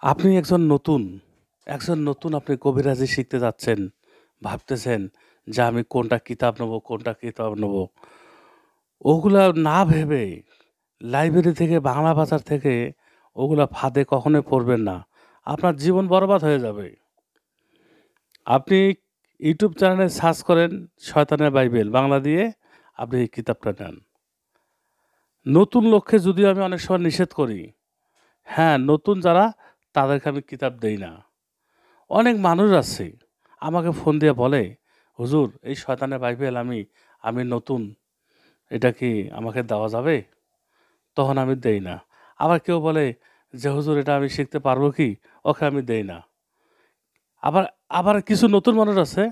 আপনি একজন নতুন আপনি কবিরাজি শিখতে যাচ্ছেন। ভাবতেছেন যে আমি কোনটা কিতাব নেব। ওগুলা না ভেবে লাইব্রেরি থেকে বাংলা বাজার থেকে ওগুলা ফাঁদে কখনোই পড়বেন না। আপনার জীবন বরবাদ হয়ে যাবে। আপনি ইউটিউব চ্যানেলে সার্চ করেন 'শয়তানের বাইবেল' বাংলা দিয়ে আপনি এই কিতাবটা নেন। নতুন লক্ষ্যে যদিও আমি অনেক সময় নিষেধ করি। হ্যাঁ, নতুন যারা তাদেরকে আমি কিতাব দেই না। অনেক মানুষ আছে আমাকে ফোন দিয়ে বলে, "হুজুর এই শয়তানের বাইবেল আমি নতুন, এটা কি আমাকে দেওয়া যাবে?" তখন আমি দেই না। আবার কেউ বলে যে, "হুজুর এটা আমি শিখতে পারবো কি?" ওকে আমি দেই না। আবার আবার কিছু নতুন মানুষ আছে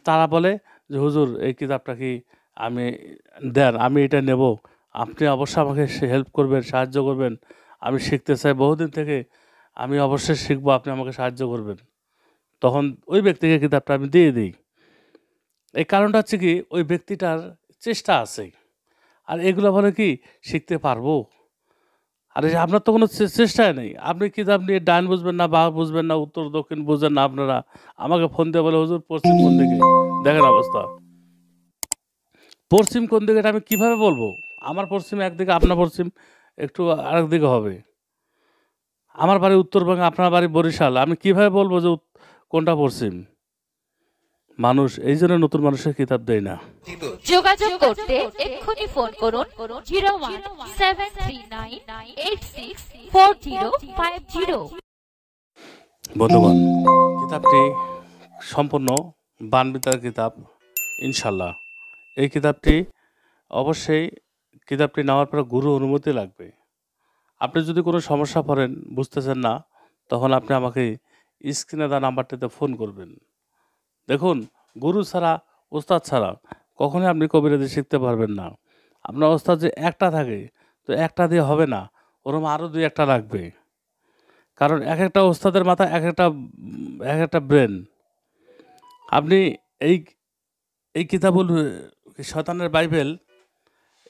তারা বলে যে, "হুজুর এই কিতাবটা কি আমি দেন, আমি এটা নেব। আপনি অবশ্যই আমাকে হেল্প করবেন, সাহায্য করবেন। আমি শিখতে চাই বহুদিন থেকে। আমি অবশ্যই শিখবো, আপনি আমাকে সাহায্য করবেন।" তখন ওই ব্যক্তিকে কিতাবটা আমি দিয়ে দেই। এই কারণটা হচ্ছে কি ওই ব্যক্তিটার চেষ্টা আছে। আর এগুলা বলে কি শিখতে পারবো? আরে আপনার তো কোনো চেষ্টাই নেই। আপনি কিতাব নিয়ে ডাইন বুঝবেন না, বাঁ বুঝবেন না, উত্তর দক্ষিণ বুঝেন না আপনারা। আমাকে ফোন দিয়ে বলে, "হুজুর পশ্চিম কোন দিকে?" দেখেন অবস্থা। পশ্চিম কোন দিকে এটা আমি কিভাবে বলবো? আমার পশ্চিম একদিকে, আপনার পশ্চিম একটু আরেকদিকে হবে। আমার বাড়ি উত্তরবঙ্গে, আপনার বাড়ি বরিশাল। আমি কিভাবে বলবো যে কোনটা পশ্চিম? মানুষ এইজন্য নতুন মানুষের কিতাব দেয় না। যোগাযোগ করতে এক্ষুনি ফোন করুন 0173986405 বন্ধুগণ, কিতাবটি সম্পূর্ণ বানবিতার কিতাব ইনশাল্লাহ। এই কিতাবটি অবশ্যই কিতাবটি নেওয়ার পরে গুরু অনুমতি লাগবে। আপনি যদি কোনো সমস্যা পড়েন, বুঝতেছেন না, তখন আপনি আমাকে স্ক্রিনে দেওয়া নাম্বারটিতে ফোন করবেন। দেখুন, গুরু ছাড়া, ওস্তাদ ছাড়া কখনোই আপনি কবিরাজি শিখতে পারবেন না। আপনার ওস্তাদ যে একটা থাকে, তো একটা দিয়ে হবে না, ওরকম আরও ২-১টা লাগবে। কারণ একেকটা ওস্তাদের মাথায় একেকটা ব্রেন। আপনি এই এই কিতাবুল শয়তানের বাইবেল,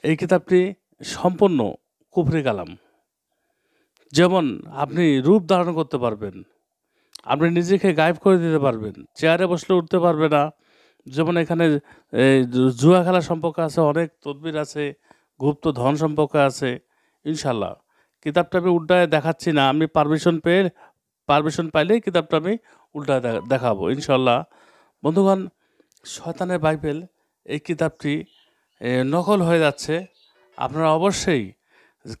এই কিতাবটি সম্পূর্ণ কুফরি কালাম। যেমন আপনি রূপ ধারণ করতে পারবেন, আপনি নিজেকে গায়েব করে দিতে পারবেন, চেয়ারে বসলে উঠতে পারবে না। যেমন এখানে এই জুয়া খেলা সম্পর্কে আছে, অনেক তদবির আছে, গুপ্ত ধন সম্পর্কে আছে। ইনশাল্লাহ কিতাবটা আমি উল্টায় দেখাচ্ছি না, আমি পারমিশন পাইলেই কিতাবটা আমি উল্টায় দেখাবো ইনশাল্লাহ। বন্ধুগণ, শয়তানের বাইবেল এই কিতাবটি নকল হয়ে যাচ্ছে। আপনারা অবশ্যই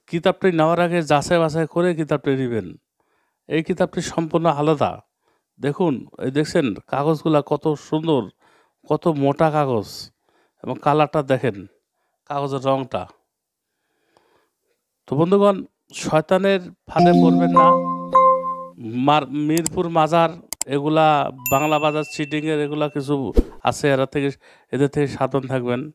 কিতাবটি নেওয়ার আগে যাচাই বাছাই করে কিতাবটি নেবেন। এই কিতাবটি সম্পূর্ণ আলাদা। দেখুন, এই দেখছেন কাগজগুলা কত সুন্দর, কত মোটা কাগজ, এবং কালারটা দেখেন, কাগজের রংটা। তো বন্ধুগণ, শয়তানের ফাঁদে পড়বেন না। মিরপুর মাজার, এগুলা বাংলা বাজার চিটিংয়ের এগুলা কিছু আছে, এদের থেকে সাবধান থাকবেন।